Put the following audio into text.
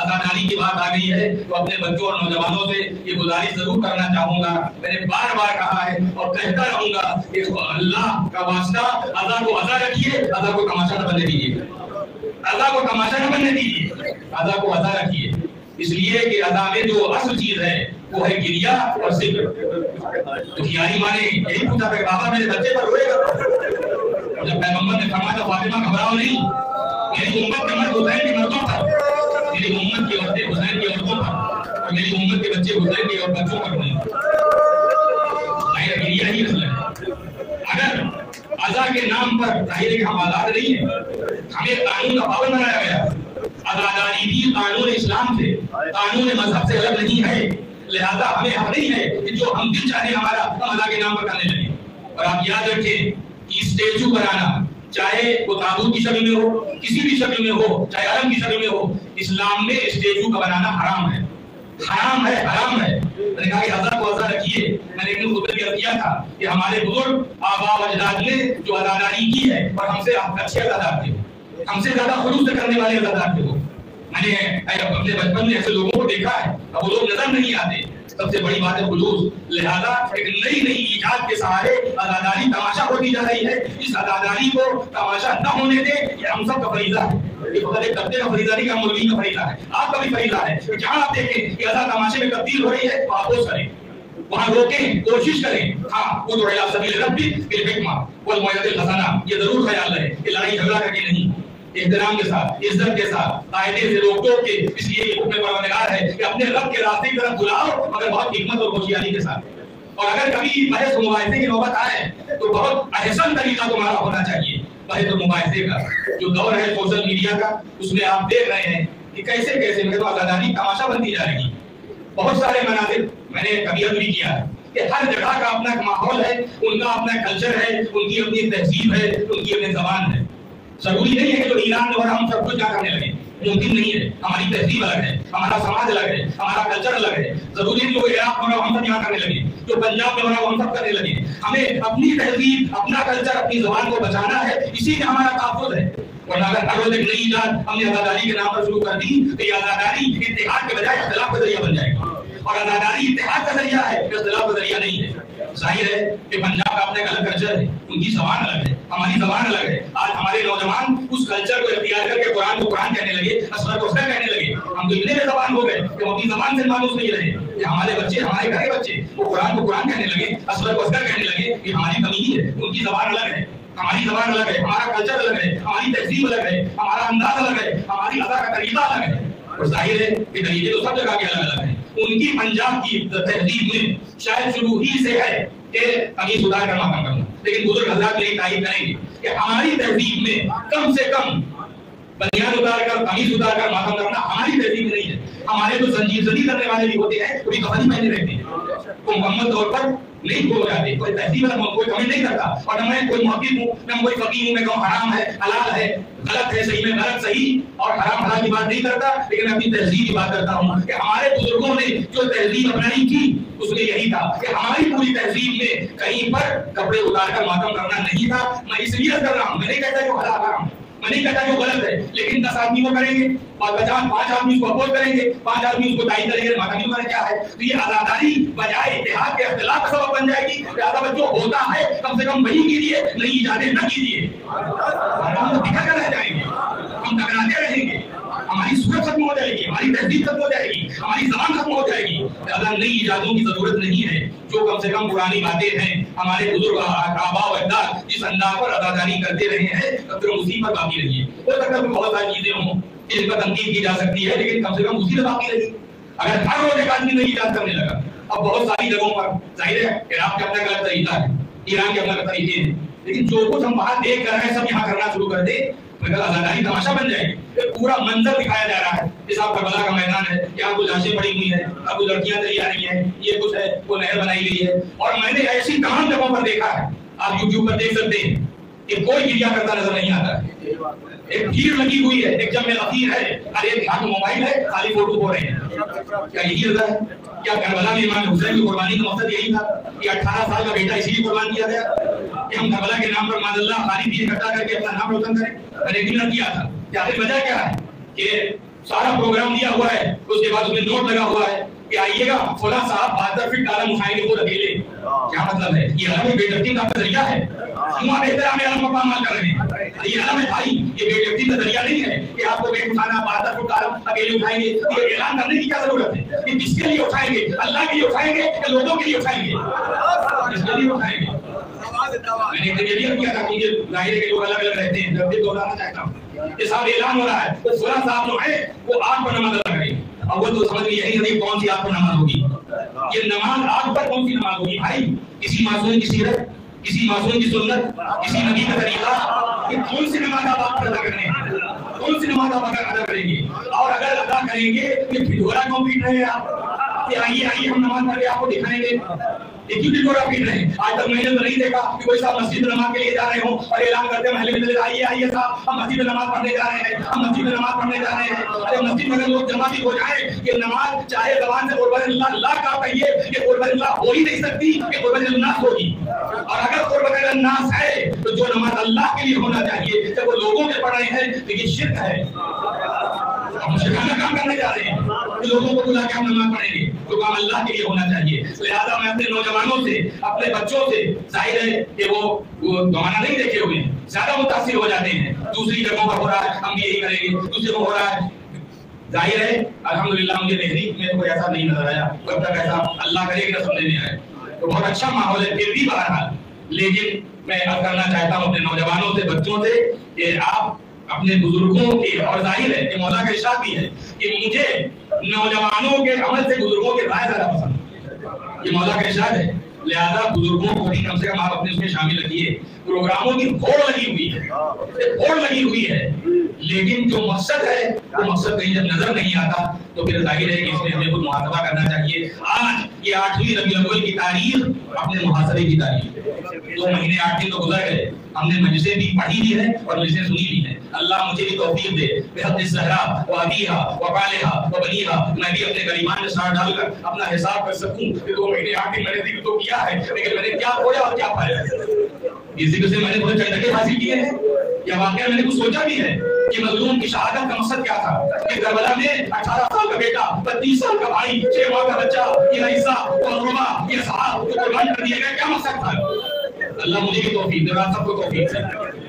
आजादारी की बात आ गई है तो अपने बच्चों और नौजवानों से ये गुजारिश जरूर करना चाहूंगा। मैंने बार बार कहा है और कहता रहूंगा कि अल्लाह का वास्ता अज़ा को अज़ा रखिए, अज़ा को तमाशा न बनने दीजिए, अज़ा को तमाशा न बनने दीजिए, अज़ा को अज़ा रखिए। इसलिए कि अज़ा में जो असल चीज है वो है गिरिया और जिक्र। तो कियारी माँ ने यही पूछा कि बाबा मेरे बच्चे पर रोएगा? जब पैगंबर ने फरमाया फातिमा घबराओ नहीं, मेरी उम्मत के मर्द हुसैन के मर्दों पर, मेरी उम्मत की औरतें हुसैन की औरतों पर, और मेरी उम्मत के बच्चे हुसैन के और बच्चों पर नहीं। गिरिया ही असल है। अगर अज़ा के नाम पर जाहिर है कि हम आजाद नहीं है, हमें कानून का पाबंद बनाया गया। आजादारी भी कानून इस्लाम से, कानून मजहब से अलग नहीं है। लिहाजा हमें हक नहीं है कि जो हम दिल चाहे हमारा हम अल्लाह के नाम पर करने लगे। और आप याद रखें कि स्टेचू बनाना, चाहे वो ताबूत की शक्ल में हो, किसी भी शक्ल में हो, चाहे अलम की शक्ल में हो, इस्लाम में स्टेचू का बनाना हराम है, हराम है, हराम है। मैंने कहा कि अज़ा को अज़ा रखिए। मैंने एक खुतबे में किया था कि हमारे बुजुर्ग आबा व अजदाद ने जो अज़ादारी की है और हमसे अच्छे अज़ादार थे, हमसे ज्यादा खुलूस से करने वाले अज़ादार थे वो। मैंने अपने बचपन में ऐसे लोगों को देखा है, अब वो लोग नजर नहीं आते। सबसे बड़ी बात है खुलूस। लिहाजा एक नई नई इजाद के सहारे अज़ादारी तमाशा होती जा रही है। इस अज़ादारी को तमाशा न होने दे, ये हम सब का फरीज़ा है। ये फकत एक तबके का फरीज़ा नहीं, मौलवी का फरीज़ा है, आपका भी फरीज़ा है। तो जहाँ आप देखें कि अज़ा तमाशे में तब्दील हो रही है, तो आप करें, वहाँ रोकें, कोशिश करें। हाँ, वो तो इला सबील रब्बी बिल हिकमा वल मौइज़तिल हसना, ये जरूर ख्याल रहे कि लड़ाई झगड़ा करके नहीं, एहतराम के साथ, इज्जत के साथ, कायदे से रोक टोक के। इसलिए ये हुक्म परवरदिगार है कि अपने रब के रास्ते की तरफ बुलाओ, मगर बहुत हिकमत और होशियारी के साथ। और अगर कभी बहस मुबाहिसे की नौबत आए तो बहुत अहसन तरीका तुम्हारा होना चाहिए बहस और मुबाहिसे का। जो दौर है सोशल मीडिया का, उसमें आप देख रहे हैं कि कैसे कैसे मतलब आजादारी तमाशा बनती जा रही। बहुत सारे मनाजिर मैंने कभी भी किया है कि हर जगह का अपना माहौल है, उनका अपना कल्चर है, उनकी अपनी तहजीब है, उनकी अपनी जबान है। जरूरी नहीं है कि जो ईरान में हो रहा हम सब कुछ यहाँ करने लगे, मुमकिन नहीं है। हमारी तहजीब अलग है, हमारा समाज अलग है, हमारा कल्चर अलग है। जरूरी नहीं जो इराक में हो रहा हम सब यहाँ करने लगे, जो पंजाब में हो रहा हम सब करने लगे। हमें अपनी तहजीब, अपना कल्चर, अपनी जबान को बचाना है, इसी में हमारा तहफ़्फ़ुज़ है। वरना अगर हर रोज एक नई इजाद हमने आजादारी के नाम पर शुरू कर दी तो ये आजादारी इत्तेहाद के बजाय इख्तिलाफ का जरिया बन जाएगी। और आजादारी इत्तेहाद का जरिया है, इख्तिलाफ का जरिया नहीं है। जाहिर है कि पंजाब का अपना अलग कल्चर है, उनकी जबान अलग है, हमारी जबान अलग है। आज हमारे नौजवान उस कल्चर को इख्तियार करके कुरान को कुरान कहने लगे, असर को असर कहने लगे। हम तो इतने बेज़बान हो गए कि हम अपनी जबान से मालूम नहीं रहे कि हमारे बच्चे, हमारे घर के बच्चे वो कुरान को कुरान कहने लगे, असर को असर कहने लगे। ये हमारी कमी नहीं है, उनकी जबान अलग है, हमारी जबान अलग है, हमारा कल्चर अलग है, हमारी तहजीब अलग है, हमारा अंदाज अलग है, हमारी अदा का तरीका अलग है। और जाहिर है कि तरीके तो सब जगह के अलग अलग हैं। उनकी पंजाब की तहजीब में शायद शुरू ही से है कि कमीज उतार कर मातम करना, लेकिन बुजुर्ग हज़रात मेरी तारीफ करेंगे कि हमारी तहजीब में कम से कम बनियान उतार कर, कमीज उतार कर मातम करना हमारी तहजीब में नहीं है। हमारे तो जंजीरजदी करने वाले भी होते हैं, वो भी कफन पहने रहते हैं, वो मुकम्मल तौर पर नहीं हो जाते। कोई तहजीब कोई कमेंट नहीं करता। और न मैं कोई मुहक्किक हूँ, न कोई फकीह हूँ, मैं कहूँ हराम है, हलाल है, गलत है, सही में गलत सही और हराम हलाल की बात नहीं करता, लेकिन अपनी तहजीब की बात करता हूँ कि हमारे बुजुर्गों ने जो तहजीब अपनाई थी उसमें यही था कि हमारी पूरी तहजीब में कहीं पर कपड़े उतार कर मातम करना नहीं था। मैं इसलिए कर रहा हूँ, मैं नहीं कहता जो हलाल हराम, मैं नहीं कहता जो गलत है, लेकिन 10 आदमी को करेंगे और 5 आदमी उसको अपोज करेंगे, 5 आदमी उसको दाई करेंगे, माता नहीं करना क्या है। तो ये आजादारी बजाय इत्तेहाद के इख्तिलाफ का सबब बन जाएगी। लिहाजा जो होता है कम से कम वही कीजिए, नई इजादें न कीजिए। हम बिखर कर रह जाएंगे, हम टकराते रहेंगे, हमारी सूरत खत्म हो जाएगी, हमारी तहजीब खत्म हो जाएगी, हमारी जबान खत्म हो जाएगी। लिहाजा नई इजादों की जरूरत नहीं है। जो कम से कम पुरानी बातें हैं, हमारे बुजुर्ग आबा व अजदाद जिस अंदाज पर अदाकारी करते रहे हैं, तब फिर उसी पर बाकी रहिए। हो सकता है बहुत सारी चीजें हों जिन पर तनकीद की जा सकती है, लेकिन कम से कम उसी पर बाकी रहिए। अगर हर रोज एक आदमी नई इजाद करने लगा, अब बहुत सारी जगहों पर जाहिर है इराक का अपना गलत तरीका है, ईरान के अपना तरीके हैं, लेकिन जो कुछ हम वहां देख कर रहे हैं सब यहाँ करना शुरू कर दे, मगर आजादारी तमाशा बन जाएगी। पूरा मंजर दिखाया जा रहा है, जैसे आप करबला का मैदान है, यहाँ कुछ लाशें पड़ी हुई है, अब कुछ लड़कियां तैयार आ रही हैं, ये कुछ है, वो नहर बनाई गई है। और मैंने ऐसी तमाम जगहों पर देखा है, आप यूट्यूब पर देख सकते हैं कि कोई गिरिया करता नजर नहीं आता है। एक भीड़ लगी हुई है, एक जमे अखीर है, और एक हाथ में मोबाइल है, खाली फोटो हो रहे हैं। क्या यही होता है? क्या करबला में इमाम हुसैन की कुर्बानी का मकसद यही था कि 18 साल का बेटा इसीलिए कुर्बान किया गया कि हम करबला के नाम पर माज़अल्लाह खाली भीड़ इकट्ठा करके अपना नाम रोशन करें? अरे नहीं किया था। क्या वजह क्या है कि सारा प्रोग्राम दिया हुआ है, उसके बाद उसमें नोट लगा हुआ है कि आइएगा फलां साहब 72 फीट आलम उठाएंगे खुद अकेले। क्या मतलब है? ये अलम बेइज्जती का नजरिया है। क्यों आप इस तरह में अलम मकाम कर रहे हैं? ये अलम है भाई, ये बेइज्जती का नजरिया नहीं है कि आपको वेट उठाना 72 फीट आलम अकेले उठाएंगे। ये ऐलान करने की क्या जरूरत है? कि किसके लिए उठाएंगे? अल्लाह के लिए उठाएंगे या लोगों के लिए उठाएंगे? किसके लिए उठाएंगे? मैंने क्लियर किया था कि ये दायरे के लोग अलग अलग रहते हैं, जब भी दोहराना चाहता हूँ ये साहब ऐलान हो रहा है। तो फलां साहब जो है वो आग पर नमाज अदा करेंगे, और वो तो समझ में यही नहीं कौन सी आग पर नमाज होगी। ये नमाज आग पर कौन सी नमाज होगी भाई? किसी मासूम की सीरत, किसी मासूम की सुन्नत, किसी नबी का तरीका, ये कौन सी नमाज आप अदा करने हैं? कौन सी नमाज आप अदा करेंगे? और अगर अदा करेंगे तो ढिढोरा क्यों पीट रहे हैं आप? कि आइए आइए हम नमाज करके आपको दिखाएंगे। क्यों ढिढोरा पीट रहे हैं? आज तक मैंने तो नहीं देखा कि कोई साहब मस्जिद में नमाज के लिए जा रहे हो और ऐलान करते महल्ले में चले आइए आइए साहब हम मस्जिद में नमाज पढ़ने जा रहे हैं, हम मस्जिद में नमाज पढ़ने जा रहे हैं। अरे मस्जिद में अगर लोग जमा भी हो जाए, ये नमाज चाहे जबान से कुर्बान अल्लाह अल्लाह का कहिए, ये कुर्बान अल्लाह हो ही नहीं सकती, ये कुर्बान अल्लाह होगी। और अगर कुर्बान अल्लाह है तो जो नमाज अल्लाह के लिए होना चाहिए, जब वो लोगों के पढ़ रहे हैं तो ये शिर्क है। हम शिरकाना काम करने जा रहे हैं कि लोगों को बुला के हम नमाज पढ़ेंगे, तो काम अल्लाह के लिए होना चाहिए। लिहाजा मैं अपने नौजवानों से, अपने बच्चों से, जाहिर है कि वो जमाना नहीं देखे हुए हैं, ज्यादा मुतासिर हो जाते हैं। दूसरी जगहों पर हो रहा है हम भी यही करेंगे, दूसरी जगह हो रहा है। जाहिर है अल्हम्दुलिल्लाह मुझे तहरीक में तो कोई ऐसा नहीं नजर आया, कब तक ऐसा अल्लाह करे कि न समझ में आए। तो बहुत अच्छा माहौल है फिर भी बहरहाल। लेकिन मैं अर्ज करना चाहता हूँ अपने नौजवानों से, बच्चों से कि आप अपने बुजुर्गों के, और जाहिर है कि मौला का इरशाद भी है कि मुझे नौजवानों के अमल से बुजुर्गों के राय ज्यादा पसंद, ये मौला का इरशाद है। लिहाजा बुजुर्गों को भी कम से कम आप अपने उसमें शामिल रखिए। प्रोग्रामों की होड़ लगी हुई है, होड़ लगी हुई है, लेकिन जो मकसद है वो मकसद कहीं जब नजर नहीं आता तो फिर जाहिर है कि इसमें हमें कुछ मुहासबा करना चाहिए। आज ये 8वीं रबीउल अव्वल की तारीख अपने मुहासबे की तारीख, 2 महीने 8 दिन तो गुजर गए, हमने मजलिसें भी पढ़ी भी है और मजलिसें सुनी भी है। अल्लाह मुझे भी तौफीक दे बेहद ज़हरा व अबीहा व बालिहा व बनीहा, मैं भी अपने गरीबान में साथ डालकर अपना हिसाब कर सकूं कि 2 महीने 8 दिन मैंने जिक्र तो किया है, लेकिन मैंने क्या खोया और क्या पाया। इस जिक्र से मैंने बहुत चंदके हासिल किए हैं, या वाकई मैंने कुछ सोचा भी है कि मजलूम की शहादत का मकसद क्या था। कि करबला में 18 साल का बेटा, 32 साल का भाई, 6 माह का बच्चा, ये ईसा और रुबा, ये साहब को कुर्बान कर दिया गया, क्या मकसद था? अल्लाह मुझे भी तौफीक दे, आप सबको तौफीक दे।